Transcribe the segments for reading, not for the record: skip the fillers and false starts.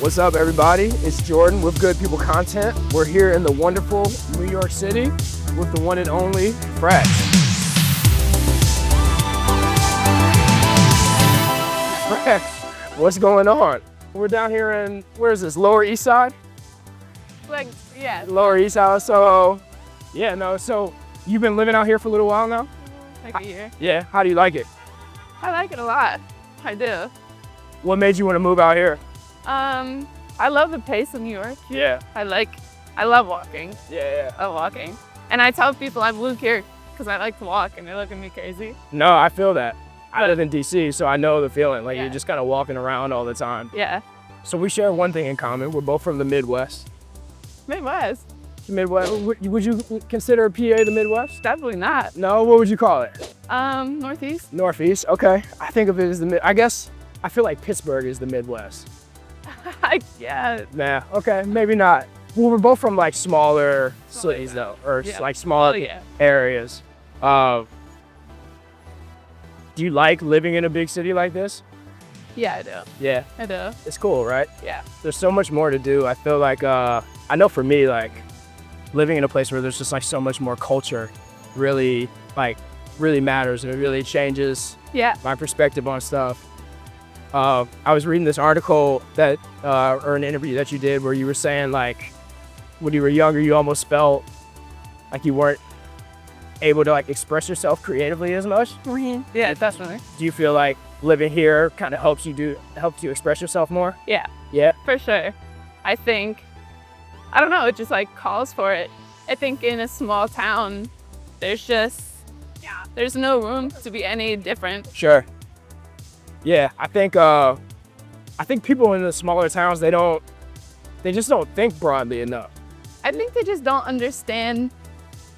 What's up, everybody? It's Jordan with Good People Content. We're here in the wonderful New York City with the one and only Frex. Frex, what's going on? We're down here in, where is this, Lower East Side? Yeah. Lower East Side, so you've been living out here for a little while now? Like a year. Yeah, how do you like it? I like it a lot. I do. What made you want to move out here? I love the pace of New York. Yeah. I love walking. Yeah. I love walking. And I tell people I moved here because I like to walk and they look at me crazy. No, I feel that. I live in DC, so I know the feeling. Like, Yeah. you're just kind of walking around all the time. Yeah. So we share one thing in common. We're both from the Midwest. Midwest. Midwest. Would you consider PA the Midwest? Definitely not. No, what would you call it? Northeast. Northeast, okay. I think of it as I guess, I feel like Pittsburgh is the Midwest. Yeah. Nah, okay, maybe not. Well, we're both from like smaller cities though, or Yeah. like smaller areas. Do you like living in a big city like this? Yeah, I do. Yeah, I do. it's cool, right? Yeah. There's so much more to do. I feel like, I know for me, like living in a place where there's just like so much more culture really matters, and it really changes my perspective on stuff. I was reading this article that, or an interview that you did where you were saying like, when you were younger, you almost felt like you weren't able to like express yourself creatively as much. Yeah, definitely. Do you feel like living here kind of helps you express yourself more? Yeah. Yeah. For sure. I think, I don't know, it just like calls for it. I think in a small town, there's no room to be any different. Sure. Yeah, I think people in the smaller towns, they just don't think broadly enough. I think they just don't understand,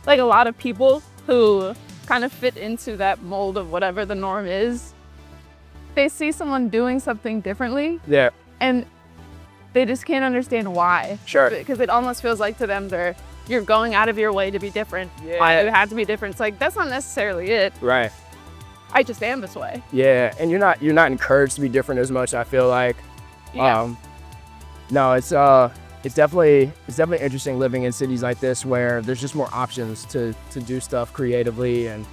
like a lot of people who kind of fit into that mold of whatever the norm is. They see someone doing something differently. Yeah. And they just can't understand why. Sure. Because it almost feels like to them you're going out of your way to be different. Yeah. You have to be different. It's like, that's not necessarily it. Right. I just am this way. Yeah, and you're not encouraged to be different as much, I feel like. Yeah. No, it's definitely interesting living in cities like this where there's just more options to do stuff creatively and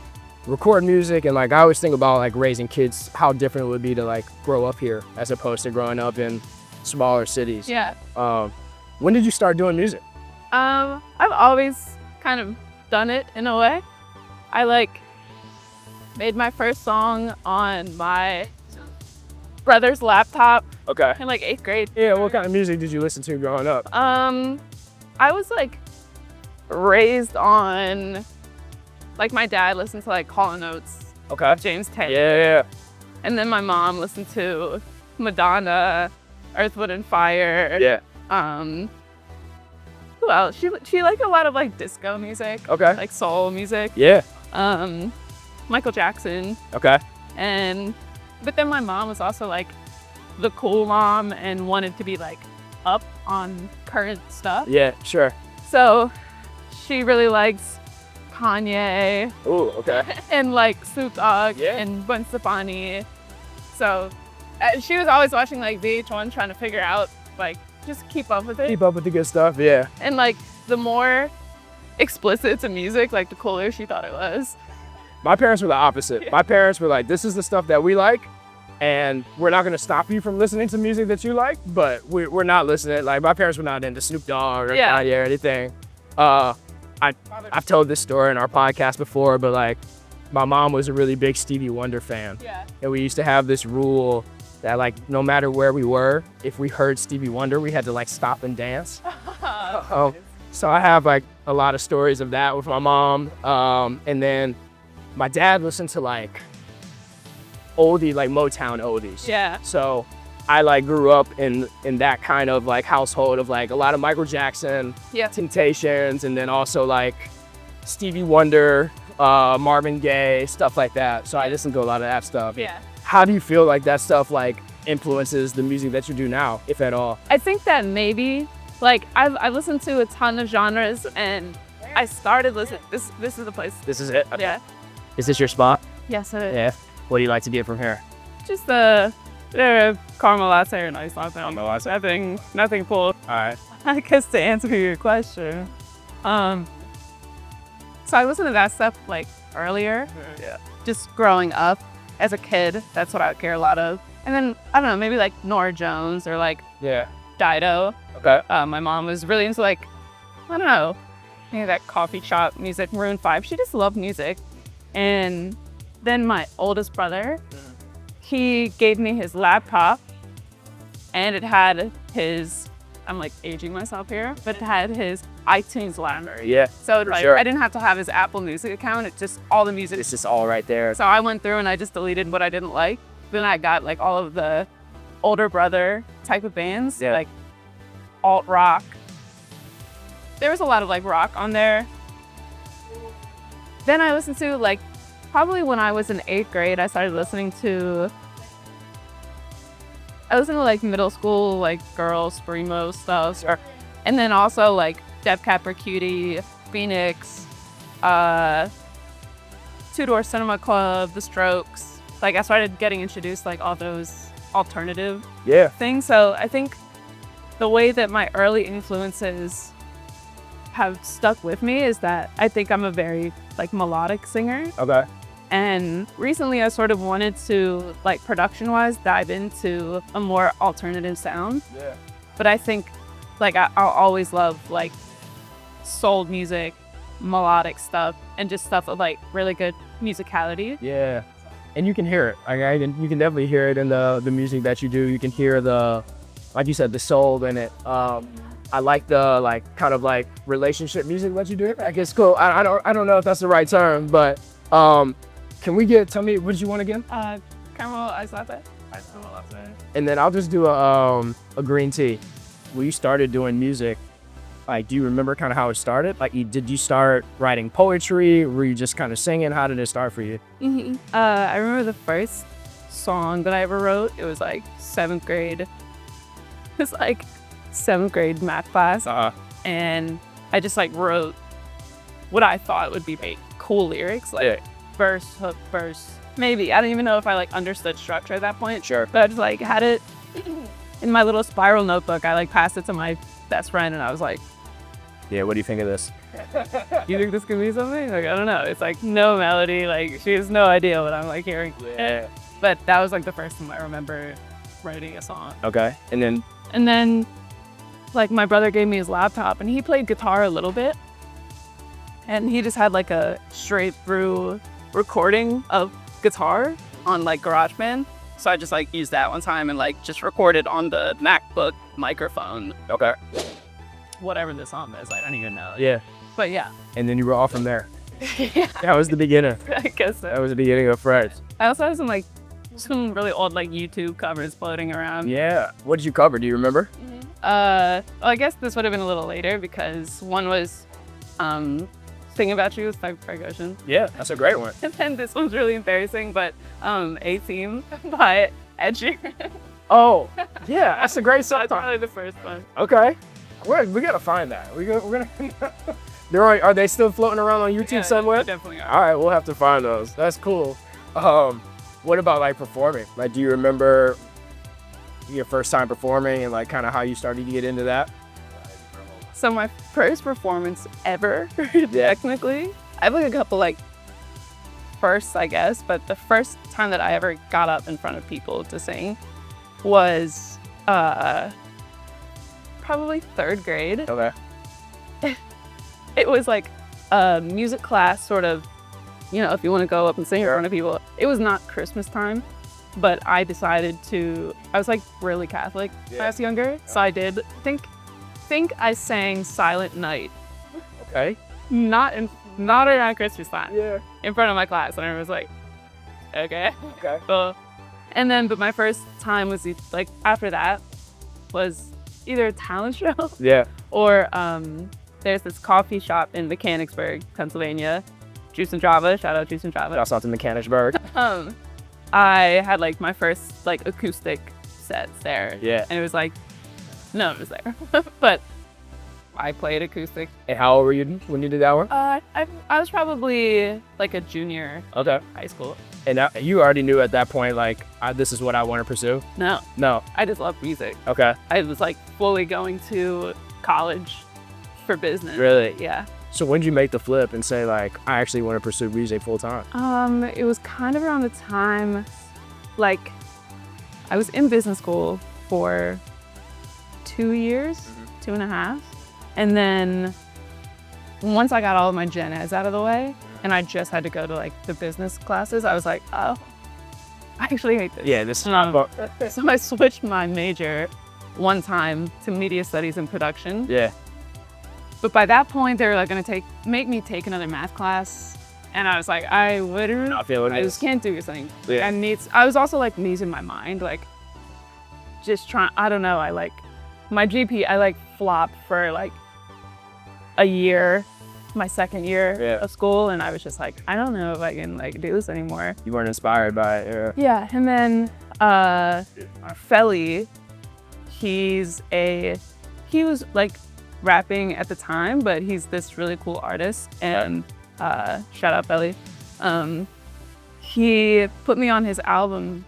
record music. And like, I always think about like raising kids, how different it would be to like grow up here as opposed to growing up in smaller cities. Yeah. When did you start doing music? I've always kind of done it in a way. I made my first song on my brother's laptop Okay. in like 8th grade. Yeah, what kind of music did you listen to growing up? I was like raised on, like my dad listened to like Hall & Oates, Okay. James Taylor. Yeah. And then my mom listened to Madonna, Earth, Wind and Fire. Yeah. Who else? She liked a lot of like disco music. Okay. Like soul music. Yeah. Michael Jackson. Okay. But then my mom was also like the cool mom and wanted to be like up on current stuff. Yeah, sure. So she really likes Kanye Ooh, okay. and like Snoop Dogg and Gwen Stefani. So she was always watching like VH1 trying to figure out like just keep up with it. Keep up with the good stuff, yeah. And like the more explicit to music, like the cooler she thought it was. My parents were the opposite. Yeah. My parents were like, this is the stuff that we like, and we're not gonna stop you from listening to music that you like, but we're not listening. Like, my parents were not into Snoop Dogg or Kanye or anything. I've told this story in our podcast before, but like, my mom was a really big Stevie Wonder fan. Yeah. And we used to have this rule that like, no matter where we were, if we heard Stevie Wonder, we had to like stop and dance. So I have like a lot of stories of that with my mom. And then my dad listened to like oldie, like Motown oldies. Yeah. So I like grew up in that kind of like household of like a lot of Michael Jackson, Temptations, and then also like Stevie Wonder, Marvin Gaye, stuff like that. So I listened to a lot of that stuff. Yeah. How do you feel like that stuff like influences the music that you do now, if at all? I think that maybe, like I've listened to a ton of genres and I started listening, this is the place. This is it? Okay. Yeah. Is this your spot? Yes, it is. Yeah. What do you like to do from here? Just Caramel latte or nice latte. Caramel latte. Nothing cool. All right. I guess to answer your question, so I listened to that stuff like earlier. Yeah. Just growing up as a kid, that's what I would care a lot of. And then I don't know, maybe like Nora Jones or like Dido. Okay. My mom was really into like, I don't know, maybe that coffee shop music, Maroon 5. She just loved music. And then my oldest brother, he gave me his laptop and it had his, I'm like aging myself here, but it had his iTunes library. Yeah. So like, I didn't have to have his Apple Music account. It just, all the music. It's just all right there. So I went through and I just deleted what I didn't like. Then I got like all of the older brother type of bands, like alt rock. There was a lot of like rock on there. Then I listened to like, probably when I was in 8th grade, I started listening to like middle school, like girls, screamo stuff. Sure. And then also like Def Cap or Cutie, Phoenix, Two Door Cinema Club, The Strokes. Like I started getting introduced like all those alternative things. So I think the way that my early influences have stuck with me is that I think I'm a very like melodic singer. Okay. And recently I sort of wanted to, like production-wise, dive into a more alternative sound. Yeah. But I think like I'll always love like soul music, melodic stuff, and just stuff with like really good musicality. Yeah. And you can hear it. Like, you can definitely hear it in the music that you do. You can hear the, like you said, the soul in it. I like the like kind of like relationship music that you do. I guess cool. I don't know if that's the right term, but tell me, what did you want again? Caramel ice latte. Caramel latte. And then I'll just do a green tea. When you started doing music, like, do you remember kind of how it started? Like, did you start writing poetry? Were you just kind of singing? How did it start for you? I remember the first song that I ever wrote. It was like 7th grade. It was like 7th grade math class. And I just like wrote what I thought would be cool lyrics, like verse, hook, verse. Maybe. I don't even know if I like understood structure at that point. Sure. But I just like had it in my little spiral notebook. I like passed it to my best friend and I was like, yeah, what do you think of this? You think this could be something? Like, I don't know. It's like no melody. Like she has no idea what I'm like hearing. Yeah. But that was like the first time I remember writing a song. Okay. And then like my brother gave me his laptop and he played guitar a little bit. And he just had like a straight through recording of guitar on like GarageBand. So I just like used that one time and like just recorded on the MacBook microphone. Okay. Whatever the song is, I don't even know. Yeah. But yeah. And then you were off from there. Yeah. That was the beginning. I guess so. That was the beginning of Frex. I also have some really old like YouTube covers floating around. Yeah. What did you cover? Do you remember? Well, I guess this would have been a little later because one was Thinking About You with Frank Ocean. Yeah, that's a great one. And then this one's really embarrassing, but A-Team by Ed Sheeran. Oh, yeah, that's a great song. That's probably the first one. Okay. We gotta find that. We're gonna. Are they still floating around on YouTube somewhere? Definitely are. All right, we'll have to find those. That's cool. What about like performing? Like, do you remember your first time performing and like kind of how you started to get into that? So my first performance ever, technically, I have like a couple like firsts, I guess, but the first time that I ever got up in front of people to sing was probably 3rd grade. Okay. It was like a music class, sort of, you know, if you want to go up and sing in front of people. It was not Christmas time, but I decided I was like really Catholic when I was younger. So I did think I sang Silent Night. Okay. Not around Christmas time. Yeah. In front of my class, and I was like, okay. Okay. Cool. And then, but my first time was like after that was either a talent show. Yeah. Or there's this coffee shop in Mechanicsburg, Pennsylvania. Juice and Java. Shout out Juice and Java. Shout out to Mechanicsburg. I had like my first like acoustic sets there. Yeah. And it was like, no one was there. But I played acoustic. And how old were you when you did that one? I was probably like a junior. Okay. High school. And you already knew at that point, like, this is what I want to pursue? No. No. I just love music. Okay. I was like fully going to college for business. Really? Yeah. So when did you make the flip and say, like, I actually want to pursue music full time? It was kind of around the time, like, I was in business school for 2 years, 2.5. And then once I got all of my gen eds out of the way and I just had to go to like the business classes, I was like, oh, I actually hate this. Yeah, this is So I switched my major one time to media studies and production. Yeah. But by that point, they were like gonna make me take another math class. And I was like, I literally, I just can't do something. Yeah. I was also like losing my mind, like just trying, I don't know, I like, my GP, I like flopped for like a year, my second year of school. And I was just like, I don't know if I can like do this anymore. You weren't inspired by it. Yeah, and then Felly, he was like rapping at the time, but he's this really cool artist, and shout out Felly. He put me on his album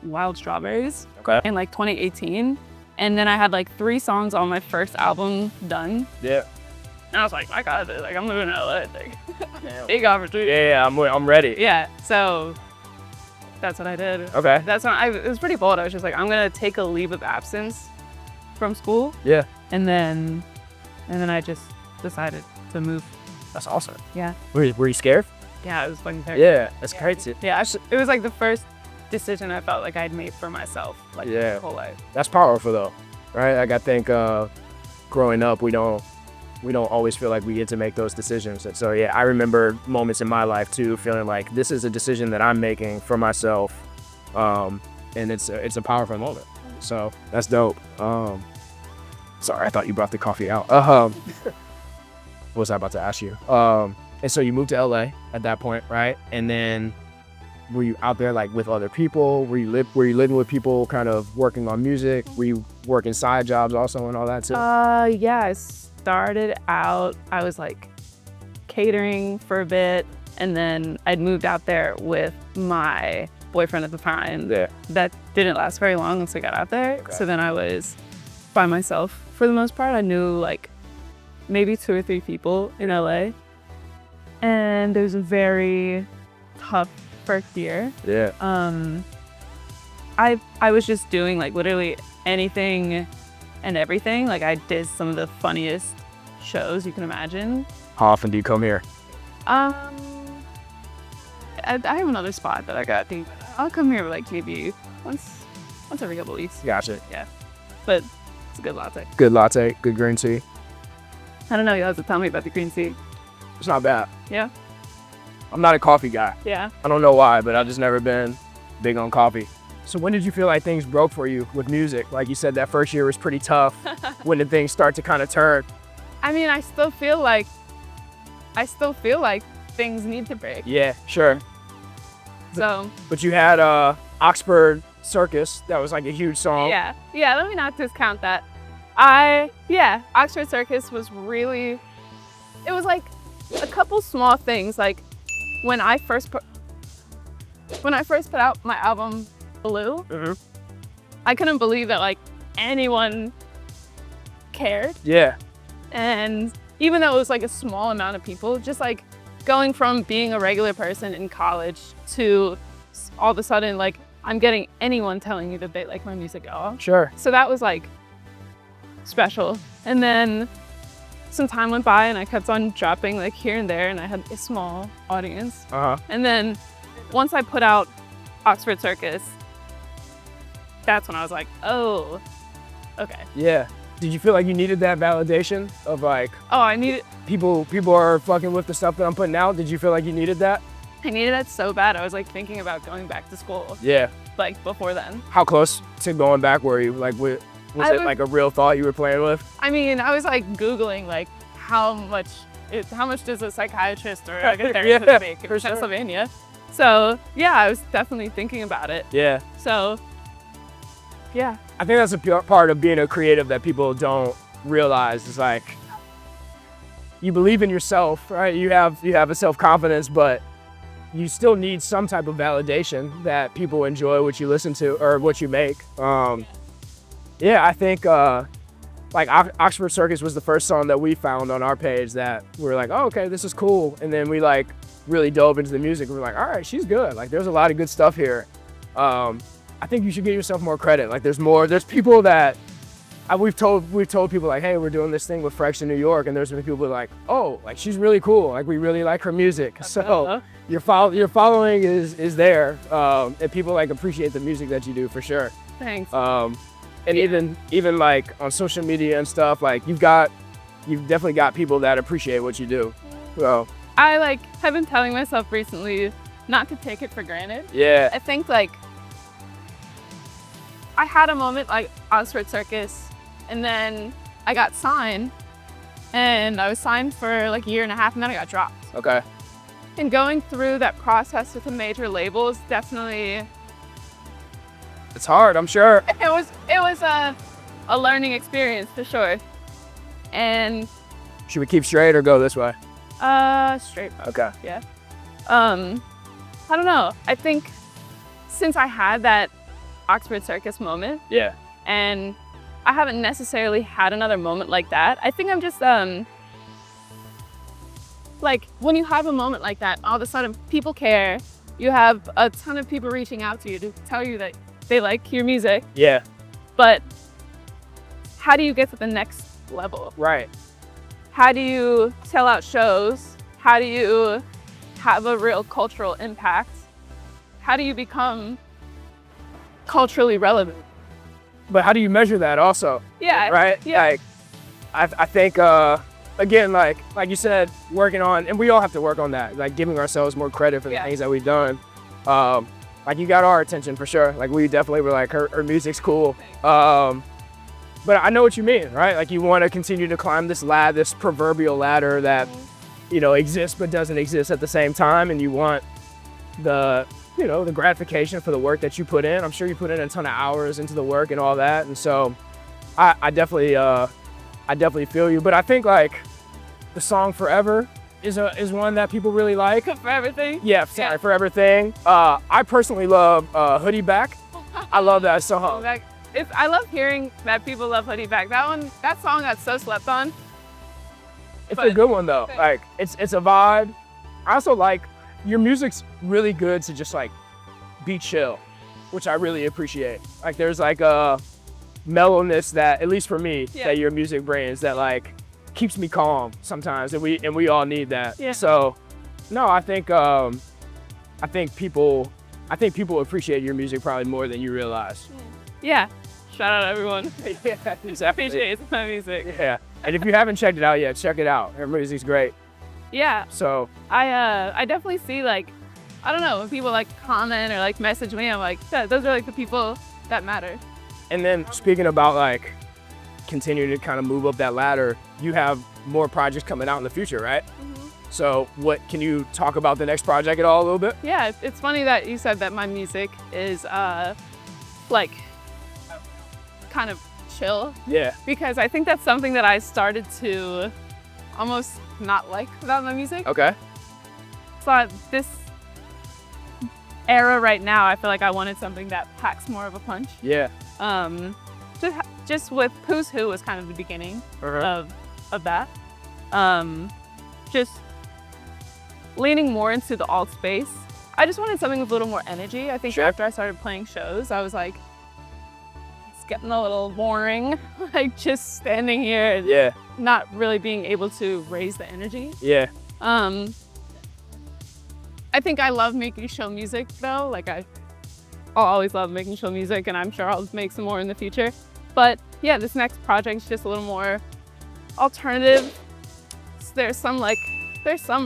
Wild Strawberries in like 2018, and then I had like 3 songs on my first album done. Yeah. And I was like, I got it. Like, I'm moving to LA. Like, big opportunity. Yeah, I'm ready. Yeah, so that's what I did. Okay. That's when it was pretty bold. I was just like, I'm gonna take a leave of absence from school. Yeah. And then I just decided to move. That's awesome. Yeah. Were you scared? Yeah, I was fucking terrified. Yeah, that's crazy. Yeah, it was like the first decision I felt like I'd made for myself, like my whole life. That's powerful though, right? Like I think growing up, we don't always feel like we get to make those decisions. And so yeah, I remember moments in my life too, feeling like this is a decision that I'm making for myself, and it's a powerful moment. So that's dope. Sorry, I thought you brought the coffee out. What was I about to ask you? And so you moved to LA at that point, right? And then were you out there like with other people? Were you living with people kind of working on music? Were you working side jobs also and all that too? Yeah, I started out, I was like catering for a bit, and then I'd moved out there with my boyfriend at the time. Yeah. That didn't last very long once I got out there. Okay. So then I was by myself for the most part. I knew like maybe 2 or 3 people in LA. And it was a very tough first year. Yeah. I was just doing like literally anything and everything. Like I did some of the funniest shows you can imagine. How often do you come here? I have another spot that I got. I'll come here like maybe once every couple weeks. Gotcha. Yeah, but it's a good latte. Good latte, good green tea. I don't know. You'll have to tell me about the green tea. It's not bad. Yeah. I'm not a coffee guy. Yeah. I don't know why, but I've just never been big on coffee. So when did you feel like things broke for you with music? Like you said, that first year was pretty tough. When did things start to kind of turn? I mean, I still feel like things need to break. Yeah, sure. So. But you had Oxford Circus. That was like a huge song. Yeah. Let me not discount that. Oxford Circus was really. It was like a couple small things. Like when I first put out my album Blue, I couldn't believe that like anyone cared. Yeah. And even though it was like a small amount of people, just like going from being a regular person in college to all of a sudden like I'm getting anyone telling me that they like my music at all. Sure. So that was like special. And then some time went by and I kept on dropping like here and there, and I had a small audience. And then once I put out Oxford Circus, that's when I was like, oh, okay. Yeah. Did you feel like you needed that validation of like, oh, I needed people are fucking with the stuff that I'm putting out? Did you feel like you needed that? I needed that so bad. I was like thinking about going back to school. Yeah. Like before then. How close to going back were you? Like, was it like a real thought you were playing with? I mean, I was like Googling like how much does a psychiatrist or like a therapist make in Pennsylvania? So yeah, I was definitely thinking about it. Yeah. So yeah. I think that's a pure part of being a creative that people don't realize. Is like, you believe in yourself, right? You have a self-confidence, but you still need some type of validation that people enjoy what you listen to or what you make. Yeah, I think like Oxford Circus was the first song that we found on our page that we were like, oh, okay, this is cool. And then we like really dove into the music. We were like, all right, she's good. Like there's a lot of good stuff here. I think you should give yourself more credit. Like there's people that we've told people like, hey, we're doing this thing with Frex in New York, and there's been people like, oh, like she's really cool. Like we really like her music. So your following is there, and people like appreciate the music that you do for sure. Thanks. And even like on social media and stuff, like you've definitely got people that appreciate what you do. So I like have been telling myself recently not to take it for granted. Yeah. I think like I had a moment like Oxford Circus, and then I got signed, and I was signed for like a year and a half, and then I got dropped. Okay. And going through that process with a major label is definitely, it's hard, I'm sure. it was a learning experience for sure. And should we keep straight or go this way? Straight. Okay. Yeah. I don't know. I think since I had that Oxford Circus moment, yeah, and I haven't necessarily had another moment like that. I think I'm just like when you have a moment like that, all of a sudden people care. You have a ton of people reaching out to you to tell you that they like your music. Yeah. But how do you get to the next level? Right. How do you sell out shows? How do you have a real cultural impact? How do you become culturally relevant? But how do you measure that also? Yeah. Right? Yeah. Like, I think, again, like you said, working on, and we all have to work on that, like giving ourselves more credit for the things that we've done. Like you got our attention for sure. Like we definitely were like, her music's cool. But I know what you mean, right? Like you want to continue to climb this proverbial ladder that, you know, exists but doesn't exist at the same time. And you want the gratification for the work that you put in. I'm sure you put in a ton of hours into the work and all that. And so I definitely feel you. But I think like the song Forever is one that people really like. For Everything? Yeah, sorry, For Everything. I personally love Hoodie Back. I love that song. I love hearing that people love Hoodie Back. That song got so slept on. It's a good one though. Like it's a vibe. I also like your music's really good to just like be chill, which I really appreciate. Like there's like a mellowness that, at least for me, that your music brings that like keeps me calm sometimes, and we all need that. Yeah. So no, I think people appreciate your music probably more than you realize. Yeah. Shout out everyone. Yeah, exactly. Appreciate my music. Yeah. And if you haven't checked it out yet, check it out. Her music's great. Yeah. So I definitely see like, I don't know, when people like comment or like message me, I'm like, yeah, those are like the people that matter. And then speaking about like continuing to kind of move up that ladder, you have more projects coming out in the future, right? Mm-hmm. So can you talk about the next project at all a little bit? Yeah, it's funny that you said that my music is like kind of chill. Yeah. Because I think that's something that I started to almost not like about my music. Okay. So this era right now, I feel like I wanted something that packs more of a punch. Yeah. Just with Who's Who was kind of the beginning of that. Just leaning more into the alt space. I just wanted something with a little more energy. I think after I started playing shows, I was like, it's getting a little boring. Like just standing here and not really being able to raise the energy. Yeah. I think I love making show music though. Like I'll always love making show music, and I'm sure I'll make some more in the future. But yeah, this next project is just a little more alternative. There's some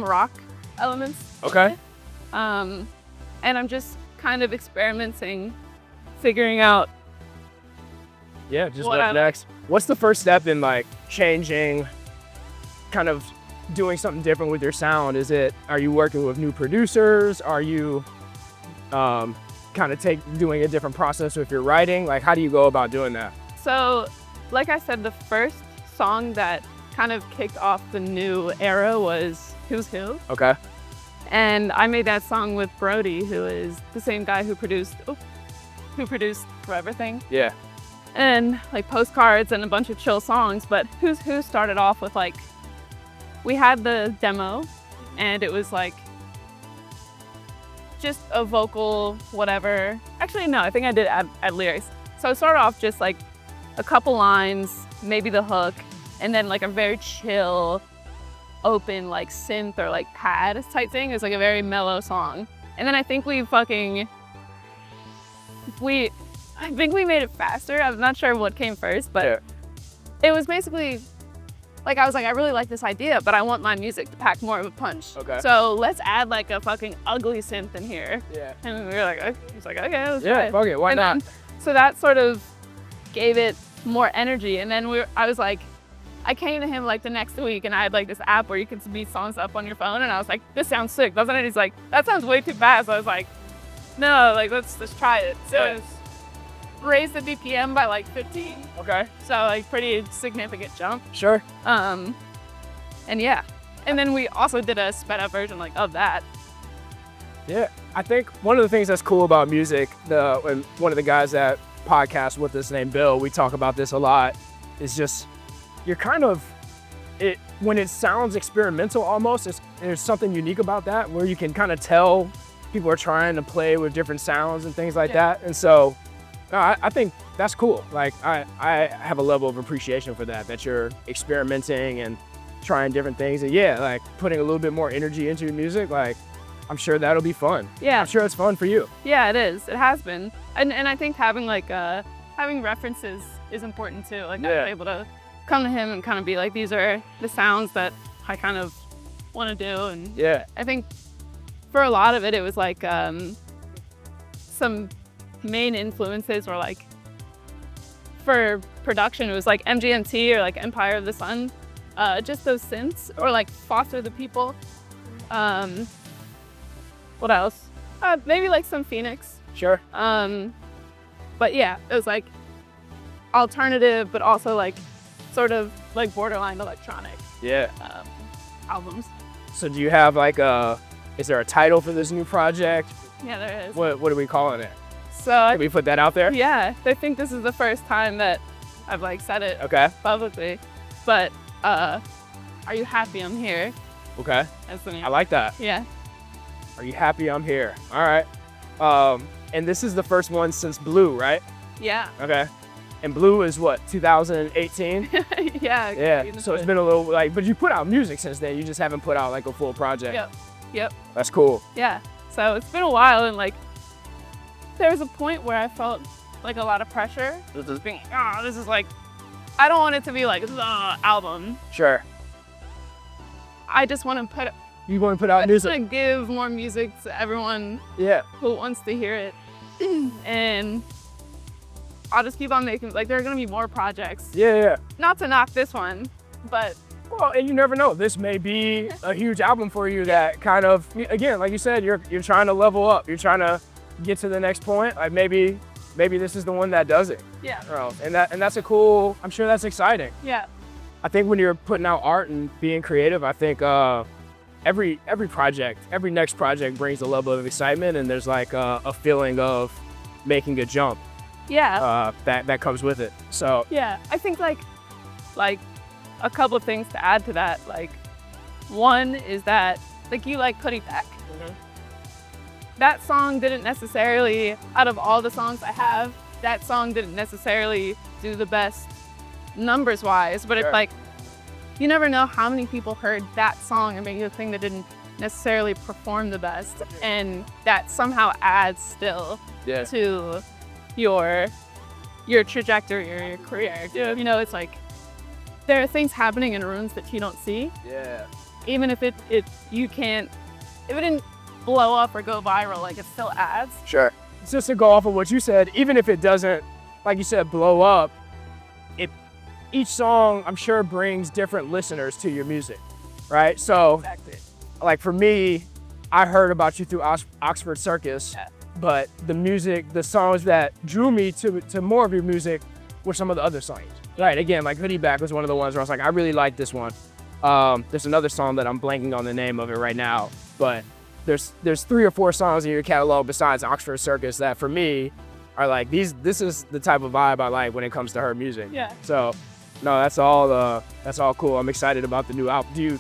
rock elements. Okay. And I'm just kind of experimenting, figuring out. Yeah, just what next. What's the first step in like changing, kind of doing something different with your sound? Are you working with new producers? Are you kind of doing a different process with your writing? Like how do you go about doing that? So, like I said, the first song that kind of kicked off the new era was Who's Who. Okay. And I made that song with Brody, who is the same guy who produced For Everything. Yeah. And like Postcards and a bunch of chill songs. But Who's Who started off with like, we had the demo and it was like just a vocal, whatever. Actually, no, I think I did add lyrics. So it started off just like a couple lines, maybe the hook, and then like a very chill, open like synth or like pad type thing. It was like a very mellow song. And then I think we made it faster. I'm not sure what came first, but yeah. It was basically like, I was like, I really like this idea, but I want my music to pack more of a punch. Okay. So let's add like a fucking ugly synth in here. Yeah. And we were like, okay. He's like, okay, let's try Yeah, it. fuck it, why not? So that sort of gave it more energy. And then I was like, I came to him like the next week and I had like this app where you could speed songs up on your phone. And I was like, this sounds sick, doesn't it? He's like, that sounds way too fast. I was like, no, like, let's try it. So Yeah. it was raised the BPM by like 15. Okay. So like pretty significant jump. Sure. And yeah. And then we also did a sped up version like of that. Yeah, I think one of the things that's cool about music, and one of the guys that podcast with us named Bill, we talk about this a lot, is just, you're kind of, when it sounds experimental almost, there's something unique about that where you can kind of tell people are trying to play with different sounds and things like that. And so I think that's cool. Like I have a level of appreciation for that you're experimenting and trying different things. And yeah, like putting a little bit more energy into your music, like I'm sure that'll be fun. Yeah. I'm sure it's fun for you. Yeah, it is. It has been. And I think having like, having references is important too. Like I was able to come to him and kind of be like, these are the sounds that I kind of want to do. And yeah, I think for a lot of it, it was like some main influences were like, for production, it was like MGMT or like Empire of the Sun. Just those synths, or like Foster the People. What else? Maybe like some Phoenix. sure. But yeah, it was like alternative, but also like sort of like borderline electronic Yeah. albums. So do you have like is there a title for this new project? Yeah, there is. What are we calling it? So Can we put that out there? yeah, I think this is the first time that I've like said it Okay. publicly. But Are You Happy I'm Here? Okay. That's the name. I like that. Yeah. Are you happy I'm here? All right. And this is the first one since Blue, right? Yeah. Okay. And Blue is what, 2018? Yeah. Yeah. So it's been a little like, but you put out music since then. You just haven't put out like a full project. Yep. That's cool. Yeah. So it's been a while, and like there was a point where I felt like a lot of pressure. This is like, I don't want it to be like the album. Sure. I just want to put. You want to put out I just music? want to give more music to everyone Yeah. who wants to hear it, and I'll just keep on making. Like there are gonna be more projects. Yeah. Not to knock this one, but Well, and you never know. This may be a huge album for you that kind of, again, like you said, you're trying to level up. You're trying to get to the next point. Like maybe this is the one that does it. yeah, And that's a cool. I'm sure that's exciting. yeah, I think when you're putting out art and being creative, I think every next project brings a level of excitement, and there's like a feeling of making a jump yeah. that comes with it. So Yeah, I think like a couple of things to add to that. Like one is that like you like Put It Back. That song didn't necessarily, out of all the songs I have, that song didn't necessarily do the best numbers wise, but Sure. it's like, you never know how many people heard that song and maybe the thing that didn't necessarily perform the best, and that somehow adds still yeah, to your trajectory or your career. You know, it's like there are things happening in rooms that you don't see, yeah, even if it didn't blow up or go viral, like it still adds. sure. Just to go off of what you said, even if it doesn't, like you said, blow up, each song I'm sure brings different listeners to your music, right? So, Exactly. like for me, I heard about you through Oxford Circus, Yeah. but the songs that drew me to more of your music were some of the other songs? Right, again, like Hoodie Back was one of the ones where I was like, I really like this one. There's another song that I'm blanking on the name of it right now, but there's 3 or 4 songs in your catalog besides Oxford Circus that for me are like, this is the type of vibe I like when it comes to her music. Yeah. So, no, that's all cool. I'm excited about the new album.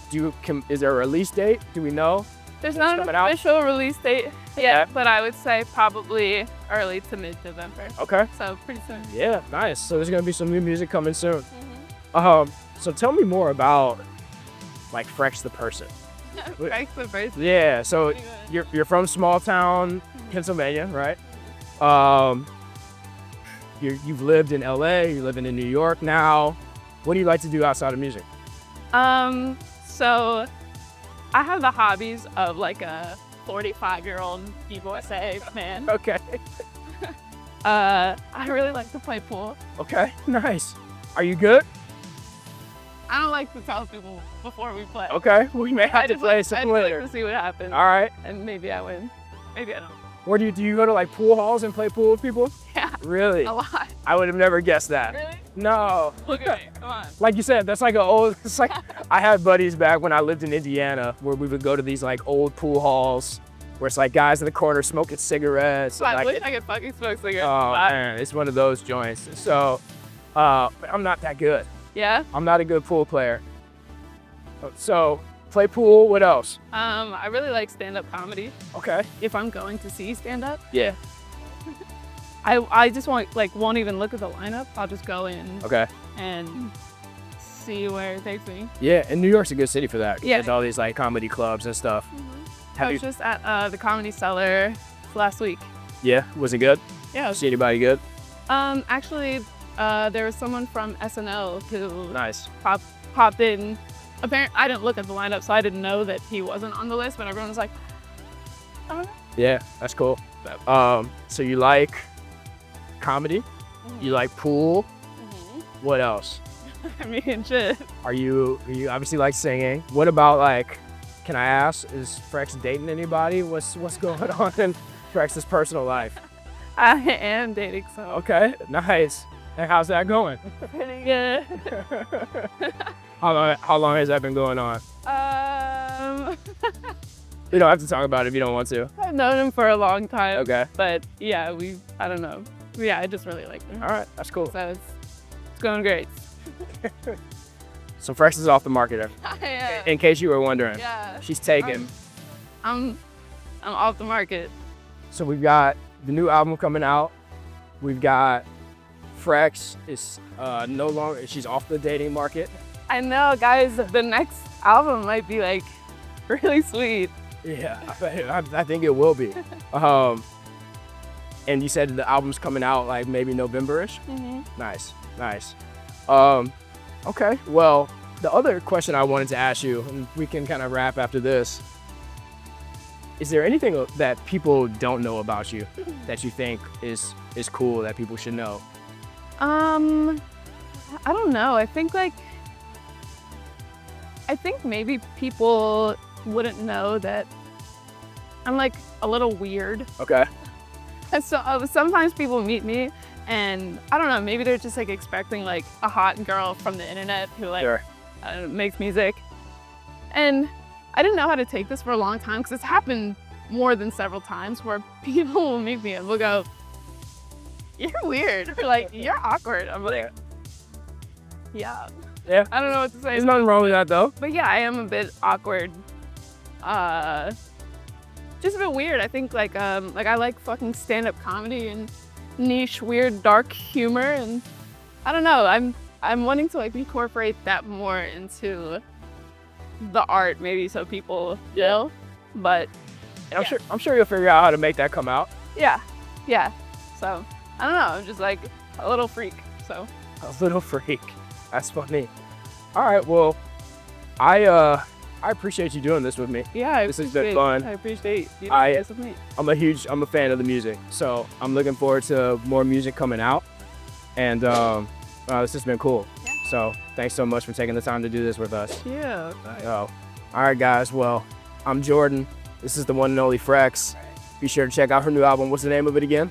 Is there a release date? Do we know? There's not an official release date yet, but I would say probably early to mid-November. Okay. So pretty soon. Yeah, nice. So there's gonna be some new music coming soon. So tell me more about like Frex the person. Frex the person. Yeah. So you're from small town Pennsylvania, right? You've lived in LA. You're living in New York now. What do you like to do outside of music? So I have the hobbies of like a 45-year-old divorcee man. Okay. I really like to play pool. Okay, nice. Are you good? I don't like to tell people before we play. Okay, we may have to play some later. Like to see what happens. All right. And maybe I win. Maybe I don't. Where do you go to like pool halls and play pool with people? Yeah. Really? A lot. I would have never guessed that. Really? No. Look at me, come on. Like you said, that's like it's like, I had buddies back when I lived in Indiana where we would go to these like old pool halls where it's like guys in the corner smoking cigarettes. So I wish I could fucking smoke cigarettes. Oh man, it's one of those joints. So, I'm not that good. Yeah? I'm not a good pool player. So, play pool, what else? I really like stand-up comedy. Okay. If I'm going to see stand-up. Yeah. I just won't even look at the lineup. I'll just go in and see where it takes me. Yeah, and New York's a good city for that. Yeah. There's all these like comedy clubs and stuff. I was just at the Comedy Cellar last week. Yeah, was it good? Yeah. See anybody good? Actually, there was someone from SNL who Nice. popped in. Apparently, I didn't look at the lineup, so I didn't know that he wasn't on the list, but everyone was like, oh. Yeah, that's cool. So you like comedy? You like pool? What else? I mean, shit. You obviously like singing. What about like, can I ask, is Frex dating anybody? What's going on in Frex's personal life? I am dating someone. Okay, nice. And how's that going? Pretty good. How long has that been going on? You don't have to talk about it if you don't want to. I've known him for a long time. Okay. But yeah, I don't know. Yeah, I just really like him. All right, that's cool. So it's going great. So Frex is off the market. Yeah. In case you were wondering. Yeah. She's taken. I'm off the market. So we've got the new album coming out. We've got Frex is no longer, she's off the dating market. I know, guys, the next album might be like really sweet. Yeah, I think it will be. And you said the album's coming out like maybe November-ish? Nice, nice. Okay, well, the other question I wanted to ask you, and we can kind of wrap after this, is there anything that people don't know about you that you think is cool that people should know? I don't know. I think maybe people wouldn't know that I'm like a little weird. Okay. And so sometimes people meet me and I don't know, maybe they're just like expecting like a hot girl from the internet who like makes music. And I didn't know how to take this for a long time because it's happened more than several times where people will meet me and will go, "You're weird," or like, "You're awkward." I'm like, yeah. Yeah. I don't know what to say. There's nothing wrong with that though. But yeah, I am a bit awkward. Just a bit weird. I think like I like fucking stand-up comedy and niche, weird, dark humor, and I don't know. I'm wanting to like incorporate that more into the art, maybe so people know. But and I'm sure you'll figure out how to make that come out. Yeah. So I don't know. I'm just like a little freak. So a little freak. That's funny. All right. Well, I appreciate you doing this with me. Yeah, this has been fun. I appreciate you doing this with me. I'm a fan of the music, so I'm looking forward to more music coming out. And this has been cool. Yeah. So thanks so much for taking the time to do this with us. Yeah. All right, guys. Well, I'm Jordan. This is the one and only Frex. Be sure to check out her new album. What's the name of it again?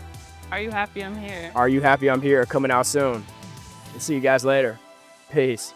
Are You Happy I'm Here? Are You Happy I'm Here? Coming out soon. See you guys later. Peace.